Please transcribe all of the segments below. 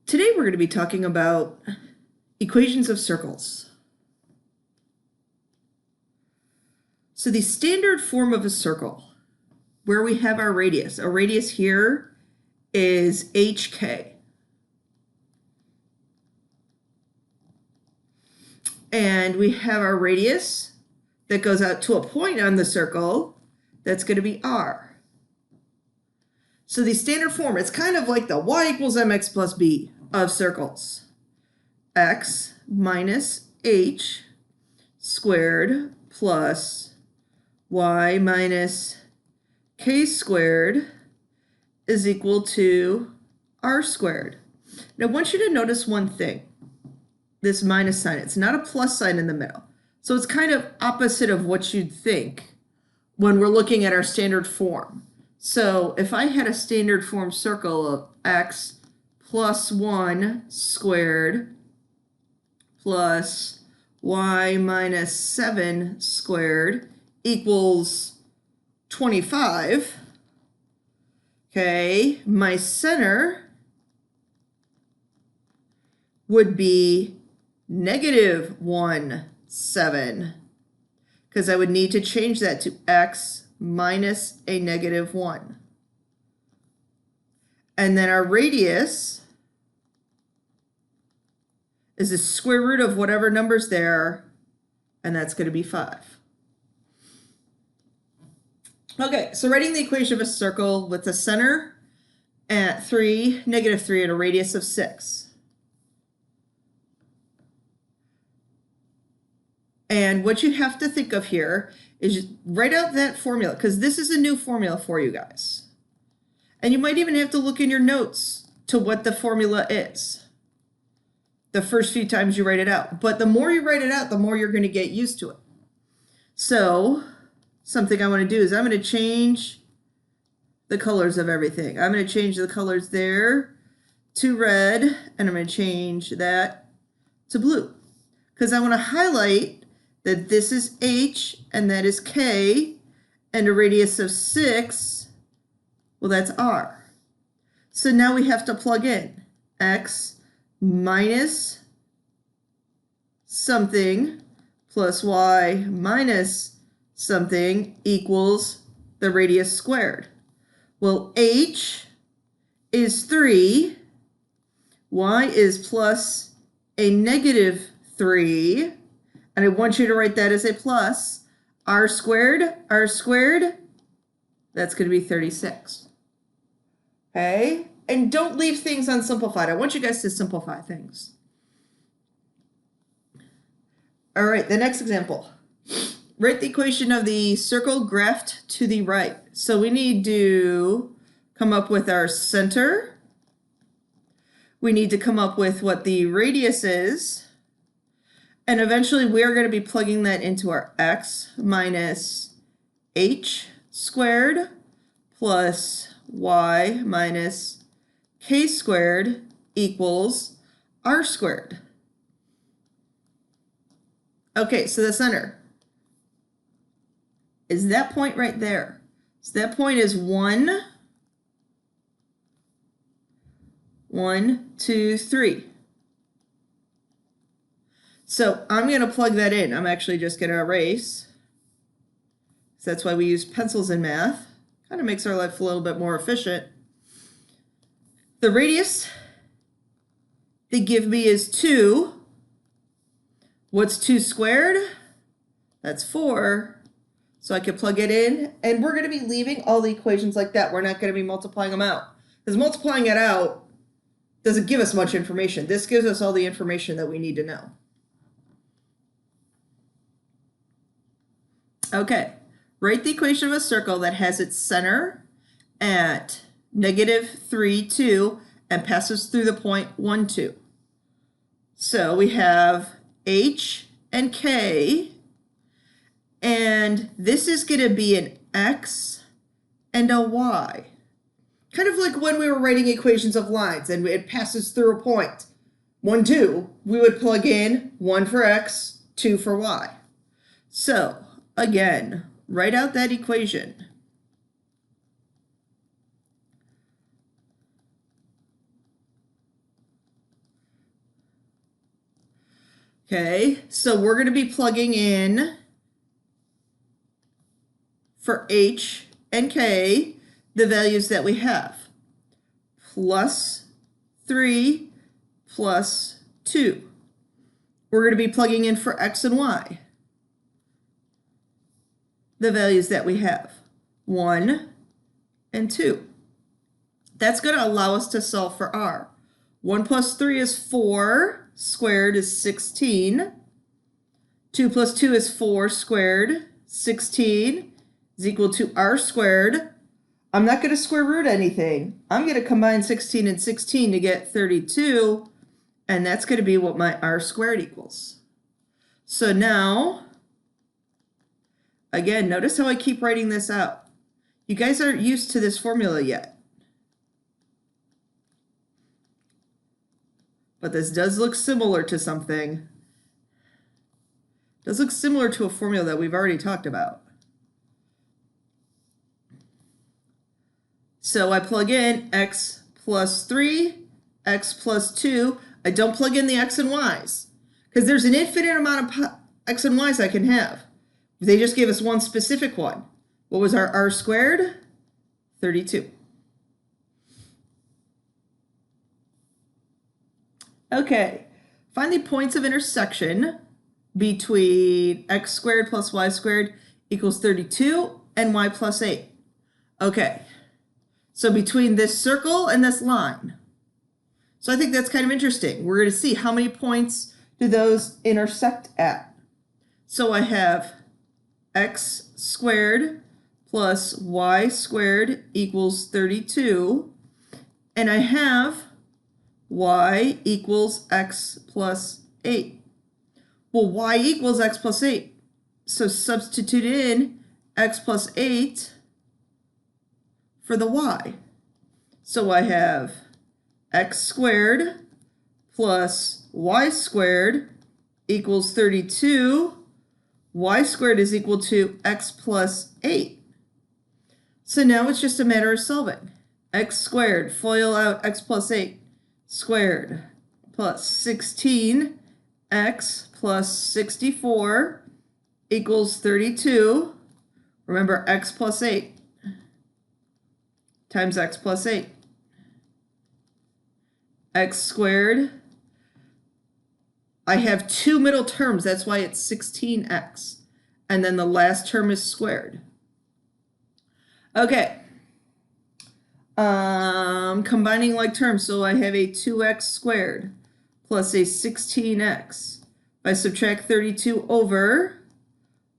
Today we're going to be talking about equations of circles. So the standard form of a circle, where we have our radius here is HK. And we have our radius that goes out to a point on the circle that's going to be R. So the standard form, it's kind of like the y equals mx plus b of circles. X minus h squared plus y minus k squared is equal to r squared. Now I want you to notice one thing, this minus sign. It's not a plus sign in the middle. So it's kind of opposite of what you'd think when we're looking at our standard form. So if I had a standard form circle of x plus 1 squared plus y minus 7 squared equals 25, okay, my center would be -1, 7, because I would need to change that to x minus a -1. And then our radius is the square root of whatever number's there, and that's going to be 5. Okay, so writing the equation of a circle with the center at -3 and a radius of 6. And what you have to think of here is just write out that formula, because this is a new formula for you guys. And you might even have to look in your notes to what the formula is the first few times you write it out. But the more you write it out, the more you're going to get used to it. So something I want to do is I'm going to change the colors of everything. I'm going to change the colors there to red, and I'm going to change that to blue, because I want to highlight that this is H and that is K, and a radius of 6, well, that's R. So now we have to plug in x minus something plus y minus something equals the radius squared. Well, H is 3, y is plus a -3, and I want you to write that as a plus. R squared, that's going to be 36. Okay? And don't leave things unsimplified. I want you guys to simplify things. All right, the next example. Write the equation of the circle graphed to the right. So we need to come up with our center. We need to come up with what the radius is. And eventually we're going to be plugging that into our x minus h squared plus y minus k squared equals r squared. Okay, so the center is that point right there. So that point is 1, 2, 3. So I'm going to plug that in. I'm actually just going to erase. So that's why we use pencils in math. Kind of makes our life a little bit more efficient. The radius they give me is 2. What's 2 squared? That's 4. So I can plug it in. And we're going to be leaving all the equations like that. We're not going to be multiplying them out, because multiplying it out doesn't give us much information. This gives us all the information that we need to know. Okay, write the equation of a circle that has its center at -3, 2, and passes through the point 1, 2. So we have H and K, and this is going to be an X and a Y. Kind of like when we were writing equations of lines and it passes through a point. 1, 2, we would plug in 1 for X, 2 for Y. So again, write out that equation. Okay, so we're going to be plugging in for h and k the values that we have. Plus 3 plus 2. We're going to be plugging in for x and y the values that we have. 1 and 2. That's going to allow us to solve for r. 1 plus 3 is 4, squared is 16. 2 plus 2 is 4 squared, 16 is equal to r squared. I'm not going to square root anything. I'm going to combine 16 and 16 to get 32, and that's going to be what my r squared equals. So now, again, notice how I keep writing this out. You guys aren't used to this formula yet. But this does look similar to something. Does look similar to a formula that we've already talked about. So I plug in x plus 3, x plus 2. I don't plug in the x and y's because there's an infinite amount of x and y's I can have. They just gave us one specific one. What was our r squared? 32. Okay, find the points of intersection between x squared plus y squared equals 32 and y plus 8. Okay, so between this circle and this line. So I think that's kind of interesting. We're going to see how many points do those intersect at. So I have x squared plus y squared equals 32, and I have y equals x plus 8. Well, y equals x plus 8. So substitute in x plus 8 for the y. So I have x squared plus y squared equals 32. Y squared is equal to x plus 8. So now it's just a matter of solving. X squared, FOIL out x plus 8. Squared plus 16 x plus 64 equals 32. Remember, x plus 8 times x plus 8. X squared. I have two middle terms, that's why it's 16x. And then the last term is squared. Okay. Combining like terms, so I have a 2x squared plus a 16x. If I subtract 32 over,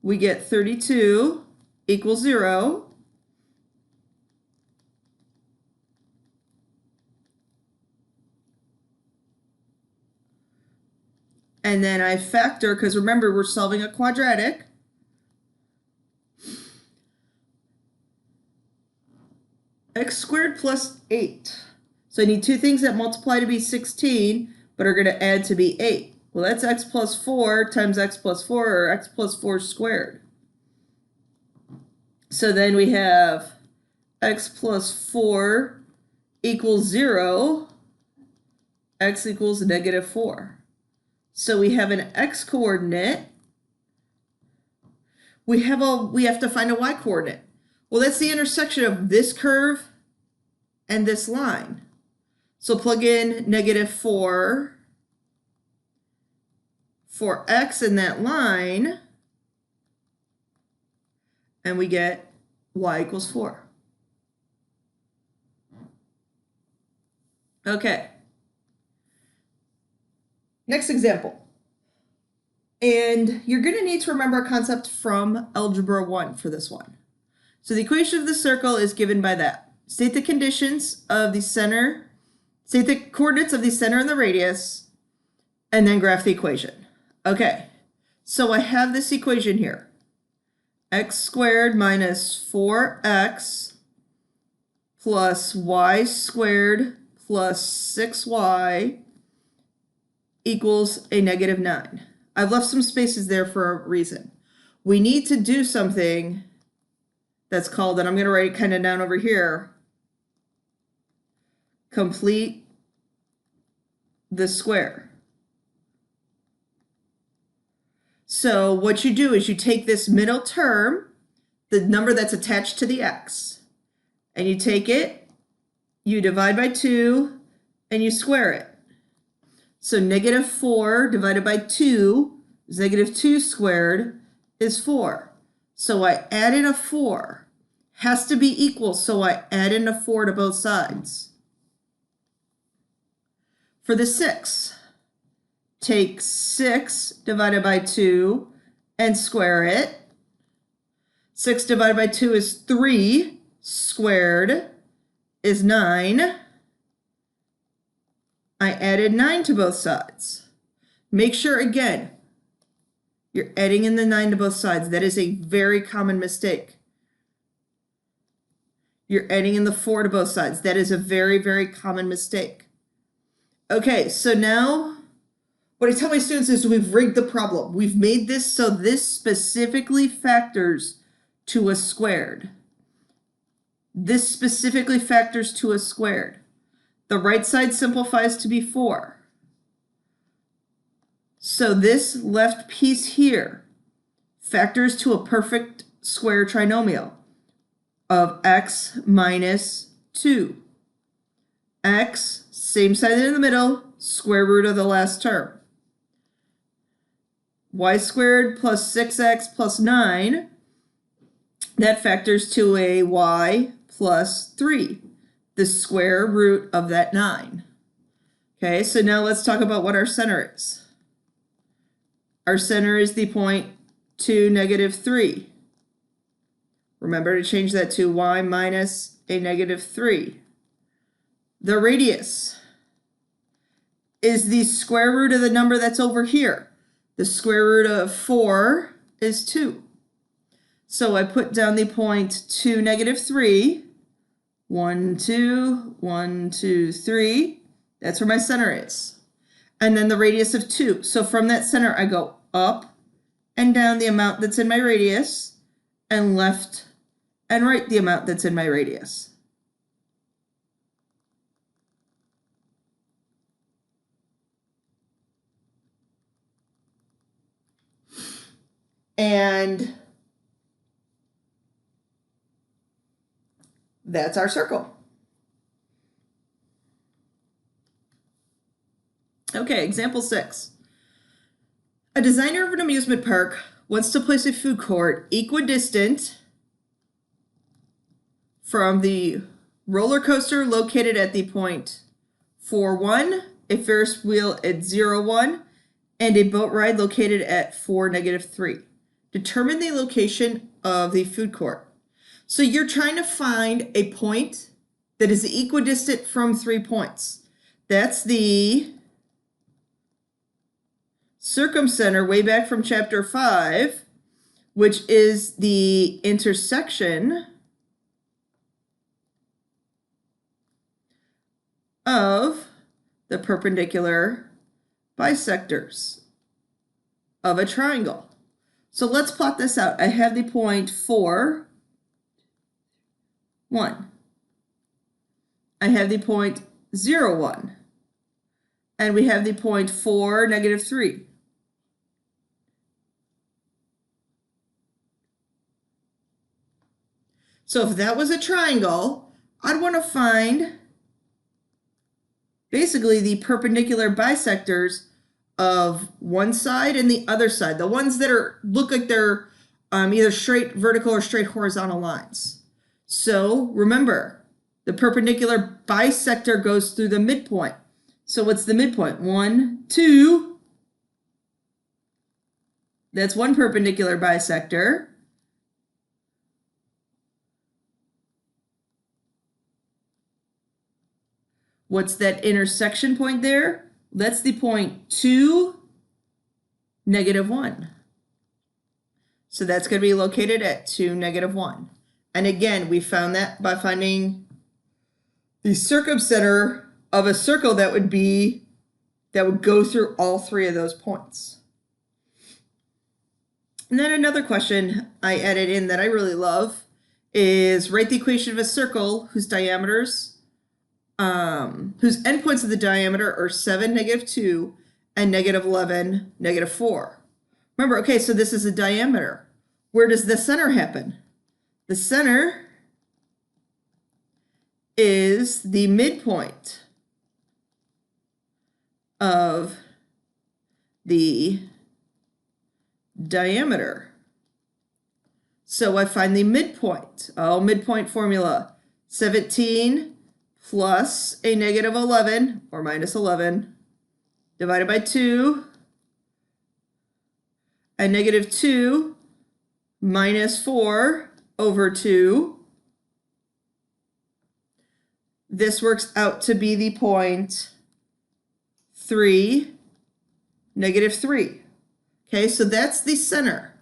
we get 32 equals 0. And then I factor, because remember, we're solving a quadratic. X squared plus 8. So I need two things that multiply to be 16, but are going to add to be 8. Well, that's x plus 4 times x plus 4, or x plus 4 squared. So then we have x plus 4 equals 0. X equals negative 4. So we have an x coordinate. We have to find a y coordinate. Well, that's the intersection of this curve and this line. So plug in negative 4 for x in that line, and we get y equals 4. Okay. Next example. And you're going to need to remember a concept from Algebra 1 for this one. So the equation of the circle is given by that. State the conditions of the center, state the coordinates of the center and the radius, and then graph the equation. Okay, so I have this equation here. X squared minus 4x plus y squared plus 6y equals a negative 9. I've left some spaces there for a reason. We need to do something that's called, and I'm going to write it kind of down over here, complete the square. So what you do is you take this middle term, the number that's attached to the x, and you take it, you divide by 2, and you square it. So negative 4 divided by 2 is negative 2 squared is 4. So I add in a 4. Has to be equal, so I add in a 4 to both sides. For the 6, take 6 divided by 2 and square it. 6 divided by 2 is 3, squared is 9. I added 9 to both sides. Make sure, again, you're adding in the 9 to both sides. That is a very common mistake. You're adding in the 4 to both sides. That is a very, very common mistake. Okay, so now what I tell my students is we've rigged the problem. We've made this so this specifically factors to a squared. This specifically factors to a squared. The right side simplifies to be 4. So this left piece here factors to a perfect square trinomial of x minus 2. X, same side in the middle, square root of the last term. Y squared plus 6x plus 9, that factors to a y plus 3, the square root of that 9. Okay, so now let's talk about what our center is. Our center is the point 2, negative 3. Remember to change that to y minus a negative 3. The radius is the square root of the number that's over here. The square root of 4 is 2. So I put down the point 2, negative 3. 1, 2, 1, 2, 3. That's where my center is. And then the radius of 2. So from that center, I go up and down the amount that's in my radius, and left and right the amount that's in my radius. And that's our circle. Okay, example 6. A designer of an amusement park wants to place a food court equidistant from the roller coaster located at the point 4, 1, a Ferris wheel at 0, 1, and a boat ride located at 4, negative 3. Determine the location of the food court. So you're trying to find a point that is equidistant from 3 points. That's the circumcenter way back from chapter 5, which is the intersection of the perpendicular bisectors of a triangle. So let's plot this out. I have the point 4, 1. I have the point 0, 1. And we have the point 4, negative 3. So if that was a triangle, I'd want to find basically the perpendicular bisectors of one side and the other side, the ones that look like they're either straight vertical or straight horizontal lines. So remember, the perpendicular bisector goes through the midpoint. So what's the midpoint? 1, 2. That's one perpendicular bisector. What's that intersection point there? That's the point 2, negative 1. So that's going to be located at 2, negative 1. And again, we found that by finding the circumcenter of a circle that would go through all 3 of those points. And then another question I added in that I really love is write the equation of a circle whose diameters whose endpoints of the diameter are 7, negative 2, and negative 11, negative 4. Remember, okay, so this is a diameter. Where does the center happen? The center is the midpoint of the diameter. So I find the midpoint. Oh, midpoint formula. 17 plus a negative 11 or minus 11 divided by 2. A negative 2 minus 4 over 2. This works out to be the point 3, negative 3. Okay, so that's the center.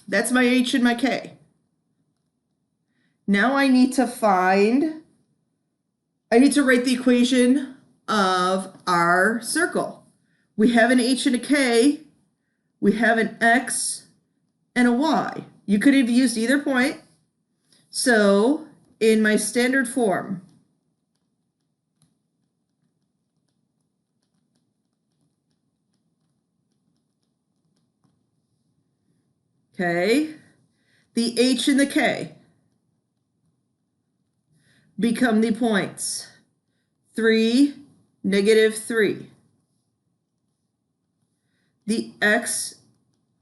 That's my H and my K. Now I need to write the equation of our circle. We have an H and a K. We have an X and a Y. You could have used either point. So in my standard form, okay, the H and the K become the points 3, negative 3. The X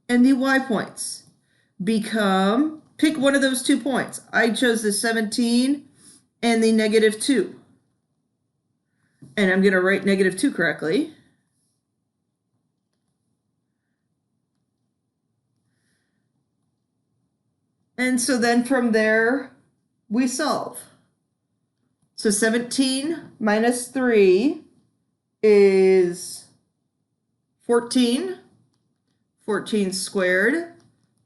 and the Y points become, pick one of those 2 points. I chose the 17 and the negative 2. And I'm going to write negative 2 correctly. And so then from there, we solve. So 17 minus 3 is 14. 14 squared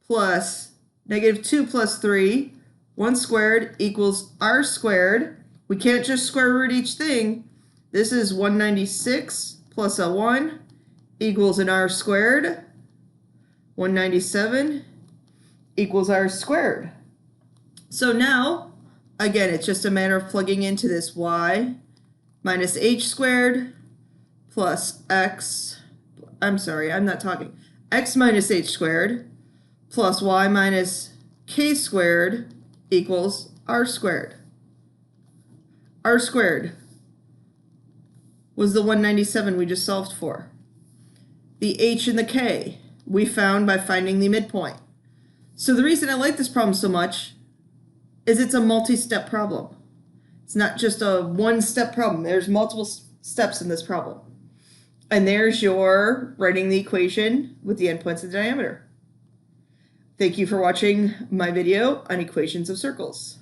plus negative 2 plus 3. 1 squared equals r squared. We can't just square root each thing. This is 196 plus a 1 equals an r squared. 197 equals r squared. So now, again, it's just a matter of plugging into this y minus h squared plus x, x minus h squared plus y minus k squared equals r squared. R squared was the 197 we just solved for. The h and the k we found by finding the midpoint. So the reason I like this problem so much is it's a multi-step problem. It's not just a one-step problem. There's multiple steps in this problem. And there's your writing the equation with the endpoints of the diameter. Thank you for watching my video on equations of circles.